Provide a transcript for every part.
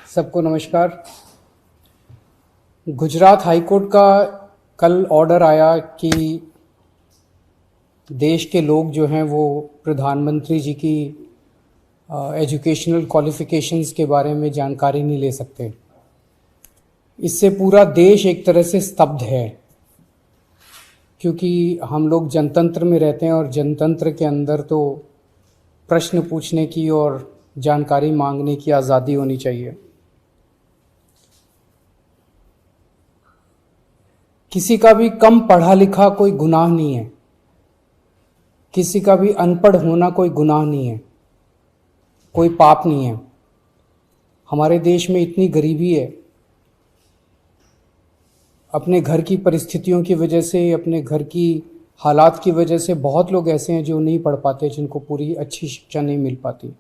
सबको नमस्कार। गुजरात हाईकोर्ट का कल ऑर्डर आया कि देश के लोग जो हैं वो प्रधानमंत्री जी की एजुकेशनल क्वालिफ़िकेशंस के बारे में जानकारी नहीं ले सकते। इससे पूरा देश एक तरह से स्तब्ध है, क्योंकि हम लोग जनतंत्र में रहते हैं और जनतंत्र के अंदर तो प्रश्न पूछने की और जानकारी मांगने की आज़ादी होनी चाहिए। किसी का भी कम पढ़ा लिखा कोई गुनाह नहीं है, किसी का भी अनपढ़ होना कोई गुनाह नहीं है, कोई पाप नहीं है। हमारे देश में इतनी गरीबी है, अपने घर की परिस्थितियों की वजह से, अपने घर की हालात की वजह से बहुत लोग ऐसे हैं जो नहीं पढ़ पाते, जिनको पूरी अच्छी शिक्षा नहीं मिल पाती।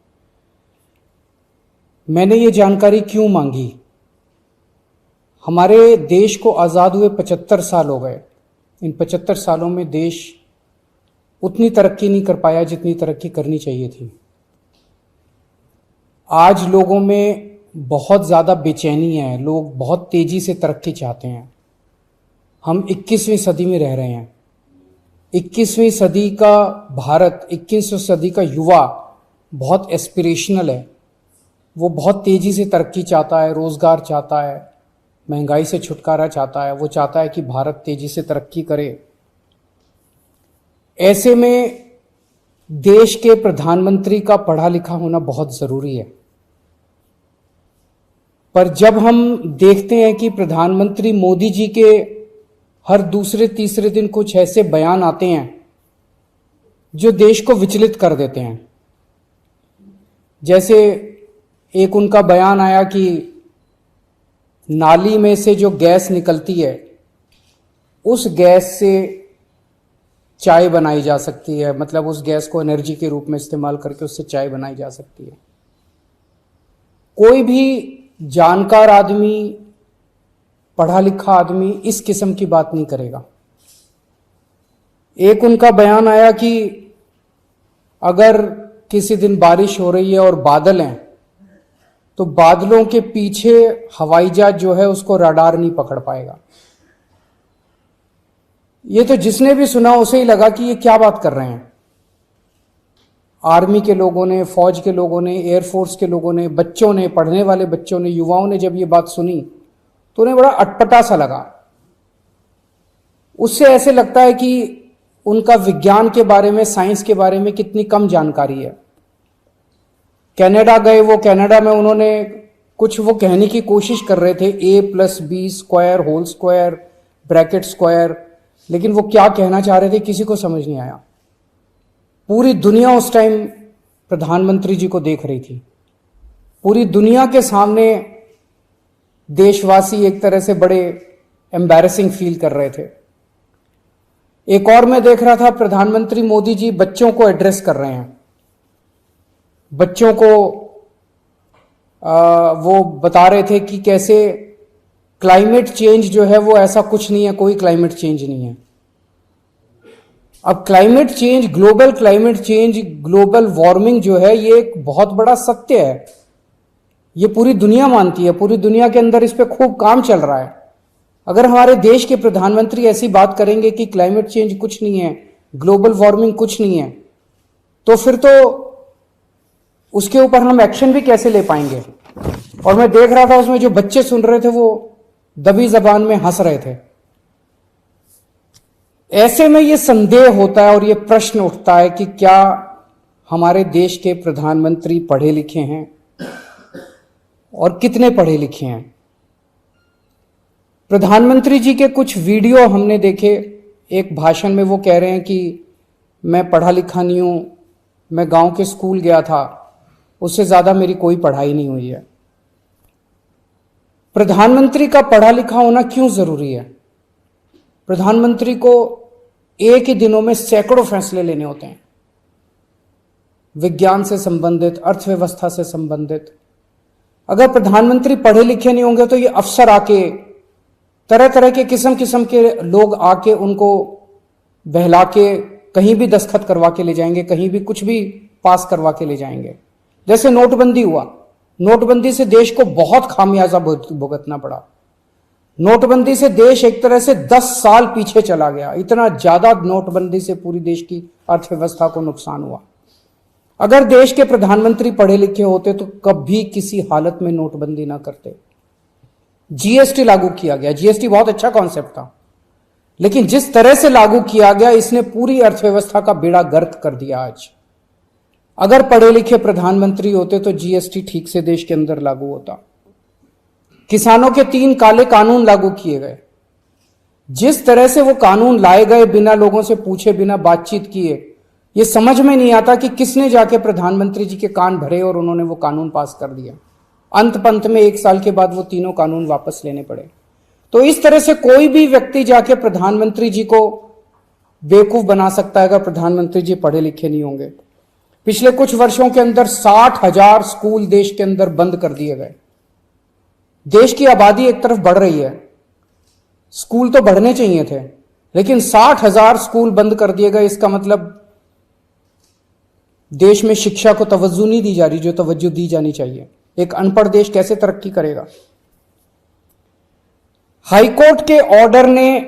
मैंने ये जानकारी क्यों मांगी? हमारे देश को आज़ाद हुए 75 साल हो गए। इन 75 सालों में देश उतनी तरक्की नहीं कर पाया जितनी तरक्की करनी चाहिए थी। आज लोगों में बहुत ज़्यादा बेचैनी है, लोग बहुत तेज़ी से तरक्की चाहते हैं। हम 21वीं सदी में रह रहे हैं। 21वीं सदी का भारत, 21वीं सदी का युवा बहुत एस्पिरेशनल है। वो बहुत तेज़ी से तरक्की चाहता है, रोज़गार चाहता है, महंगाई से छुटकारा चाहता है। वो चाहता है कि भारत तेज़ी से तरक्की करे। ऐसे में देश के प्रधानमंत्री का पढ़ा लिखा होना बहुत ज़रूरी है। पर जब हम देखते हैं कि प्रधानमंत्री मोदी जी के हर दूसरे तीसरे दिन कुछ ऐसे बयान आते हैं जो देश को विचलित कर देते हैं। जैसे एक उनका बयान आया कि नाली में से जो गैस निकलती है, उस गैस से चाय बनाई जा सकती है, मतलब उस गैस को एनर्जी के रूप में इस्तेमाल करके उससे चाय बनाई जा सकती है। कोई भी जानकार आदमी, पढ़ा लिखा आदमी इस किस्म की बात नहीं करेगा। एक उनका बयान आया कि अगर किसी दिन बारिश हो रही है और बादल हैं, तो बादलों के पीछे हवाई जहाज जो है उसको रडार नहीं पकड़ पाएगा। ये तो जिसने भी सुना उसे ही लगा कि ये क्या बात कर रहे हैं। आर्मी के लोगों ने, फौज के लोगों ने, एयरफोर्स के लोगों ने, बच्चों ने, पढ़ने वाले बच्चों ने, युवाओं ने जब ये बात सुनी तो उन्हें बड़ा अटपटा सा लगा। उससे ऐसे लगता है कि उनका विज्ञान के बारे में, साइंस के बारे में कितनी कम जानकारी है। कनाडा गए, वो कनाडा में उन्होंने कुछ वो कहने की कोशिश कर रहे थे, a+b² whole square bracket square, लेकिन वो क्या कहना चाह रहे थे किसी को समझ नहीं आया। पूरी दुनिया उस टाइम प्रधानमंत्री जी को देख रही थी। पूरी दुनिया के सामने देशवासी एक तरह से बड़े एम्बैरेसिंग फील कर रहे थे। एक और मैं देख रहा था, प्रधानमंत्री मोदी जी बच्चों को एड्रेस कर रहे हैं। बच्चों को वो बता रहे थे कि कैसे क्लाइमेट चेंज जो है वो ऐसा कुछ नहीं है, कोई क्लाइमेट चेंज नहीं है। अब climate change, global climate change, global warming जो है ये एक बहुत बड़ा सत्य है। ये पूरी दुनिया मानती है, पूरी दुनिया के अंदर इस पे खूब काम चल रहा है। अगर हमारे देश के प्रधानमंत्री ऐसी बात करेंगे कि क्लाइमेट चेंज कुछ नहीं है, ग्लोबल वार्मिंग कुछ नहीं है, तो फिर तो उसके ऊपर हम एक्शन भी कैसे ले पाएंगे। और मैं देख रहा था उसमें जो बच्चे सुन रहे थे वो दबी जबान में हंस रहे थे। ऐसे में ये संदेह होता है और ये प्रश्न उठता है कि क्या हमारे देश के प्रधानमंत्री पढ़े लिखे हैं और कितने पढ़े लिखे हैं। प्रधानमंत्री जी के कुछ वीडियो हमने देखे। एक भाषण में वो कह रहे हैं कि मैं पढ़ा लिखा नहीं हूं, मैं गांव के स्कूल गया था, उससे ज्यादा मेरी कोई पढ़ाई नहीं हुई है। प्रधानमंत्री का पढ़ा लिखा होना क्यों जरूरी है? प्रधानमंत्री को एक ही दिनों में सैकड़ों फैसले लेने होते हैं, विज्ञान से संबंधित, अर्थव्यवस्था से संबंधित। अगर प्रधानमंत्री पढ़े लिखे नहीं होंगे तो ये अफसर आके, तरह तरह के किस्म किस्म के लोग आके उनको बहला के कहीं भी दस्तखत करवा के ले जाएंगे, कहीं भी कुछ भी पास करवा के ले जाएंगे। जैसे नोटबंदी हुआ, नोटबंदी से देश को बहुत खामियाजा भुगतना पड़ा। नोटबंदी से देश एक तरह से 10 साल पीछे चला गया। इतना ज्यादा नोटबंदी से पूरी देश की अर्थव्यवस्था को नुकसान हुआ। अगर देश के प्रधानमंत्री पढ़े लिखे होते तो कभी किसी हालत में नोटबंदी ना करते। जीएसटी लागू किया गया। जीएसटी बहुत अच्छा कॉन्सेप्ट था, लेकिन जिस तरह से लागू किया गया इसने पूरी अर्थव्यवस्था का बेड़ा गर्क कर दिया। आज अगर पढ़े लिखे प्रधानमंत्री होते तो जीएसटी ठीक से देश के अंदर लागू होता। किसानों के 3 काले कानून लागू किए गए। जिस तरह से वो कानून लाए गए बिना लोगों से पूछे, बिना बातचीत किए, ये समझ में नहीं आता कि किसने जाके प्रधानमंत्री जी के कान भरे और उन्होंने वो कानून पास कर दिया। अंत पंत में 1 साल के बाद वो तीनों कानून वापस लेने पड़े। तो इस तरह से कोई भी व्यक्ति जाके प्रधानमंत्री जी को बेवकूफ बना सकता है अगर प्रधानमंत्री जी पढ़े लिखे नहीं होंगे। पिछले कुछ वर्षों के अंदर 60,000 स्कूल देश के अंदर बंद कर दिए गए। देश की आबादी एक तरफ बढ़ रही है, स्कूल तो बढ़ने चाहिए थे, लेकिन 60,000 स्कूल बंद कर दिए गए। इसका मतलब देश में शिक्षा को तवज्जो नहीं दी जा रही जो तवज्जो दी जानी चाहिए। एक अनपढ़ देश कैसे तरक्की करेगा? हाईकोर्ट के ऑर्डर ने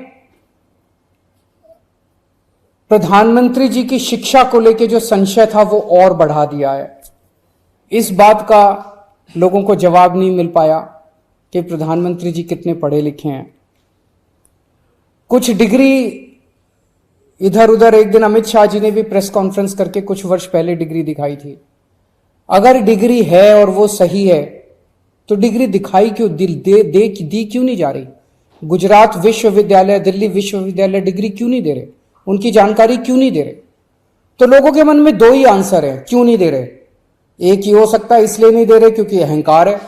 प्रधानमंत्री जी की शिक्षा को लेकर जो संशय था वो और बढ़ा दिया है। इस बात का लोगों को जवाब नहीं मिल पाया कि प्रधानमंत्री जी कितने पढ़े लिखे हैं। कुछ डिग्री इधर उधर, एक दिन अमित शाह जी ने भी प्रेस कॉन्फ्रेंस करके कुछ वर्ष पहले डिग्री दिखाई थी। अगर डिग्री है और वो सही है तो डिग्री दिखाई क्यों, दी क्यों नहीं जा रही? गुजरात विश्वविद्यालय, दिल्ली विश्वविद्यालय डिग्री क्यों नहीं दे रहे? उनकी जानकारी क्यों नहीं दे रहे? तो लोगों के मन में 2 ही आंसर है क्यों नहीं दे रहे। एक ही हो सकता है इसलिए नहीं दे रहे क्योंकि अहंकार है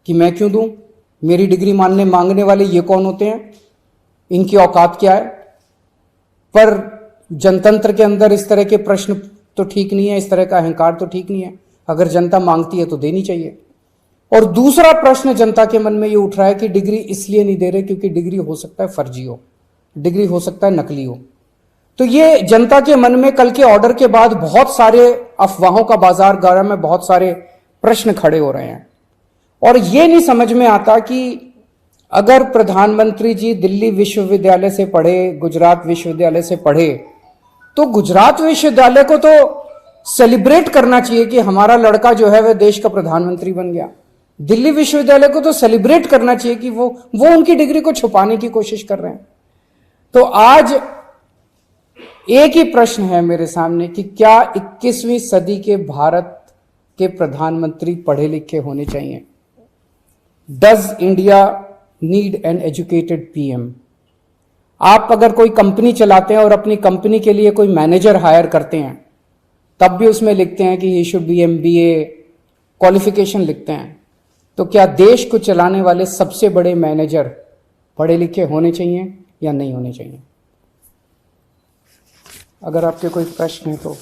कि मैं क्यों दूं, मेरी डिग्री मांगने वाले ये कौन होते हैं, इनकी औकात क्या है। पर जनतंत्र के अंदर इस तरह के प्रश्न तो ठीक नहीं है, इस तरह का अहंकार तो ठीक नहीं है। अगर जनता मांगती है तो देनी चाहिए। और दूसरा प्रश्न जनता के मन में ये उठ रहा है कि डिग्री इसलिए नहीं दे रहे क्योंकि डिग्री हो सकता है फर्जी हो, डिग्री हो सकता है नकली हो। तो ये जनता के मन में कल के ऑर्डर के बाद बहुत सारे अफवाहों का बाजार गर्म है, बहुत सारे प्रश्न खड़े हो रहे हैं। और ये नहीं समझ में आता कि अगर प्रधानमंत्री जी दिल्ली विश्वविद्यालय से पढ़े, गुजरात विश्वविद्यालय से पढ़े, तो गुजरात विश्वविद्यालय को तो सेलिब्रेट करना चाहिए कि हमारा लड़का जो है वह देश का प्रधानमंत्री बन गया। दिल्ली विश्वविद्यालय को तो सेलिब्रेट करना चाहिए कि वो उनकी डिग्री को छुपाने की कोशिश कर रहे हैं। तो आज एक ही प्रश्न है मेरे सामने कि क्या 21वीं सदी के भारत के प्रधानमंत्री पढ़े लिखे होने चाहिए? Does India need an educated PM? आप अगर कोई कंपनी चलाते हैं और अपनी कंपनी के लिए कोई मैनेजर हायर करते हैं, तब भी उसमें लिखते हैं कि he should be MBA qualification लिखते हैं। तो क्या देश को चलाने वाले सबसे बड़े मैनेजर पढ़े लिखे होने चाहिए या नहीं होने चाहिए? अगर आपके कोई प्रश्न है तो।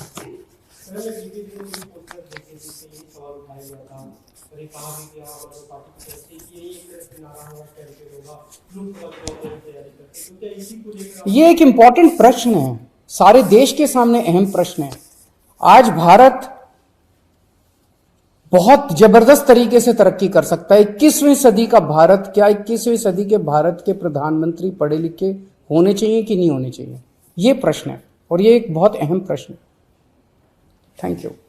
ये एक इंपॉर्टेंट प्रश्न है, सारे देश के सामने अहम प्रश्न है। आज भारत बहुत जबरदस्त तरीके से तरक्की कर सकता है। 21वीं सदी का भारत, क्या 21वीं सदी के भारत के प्रधानमंत्री पढ़े लिखे होने चाहिए कि नहीं होने चाहिए? ये प्रश्न है और ये एक बहुत अहम प्रश्न है। Thank you.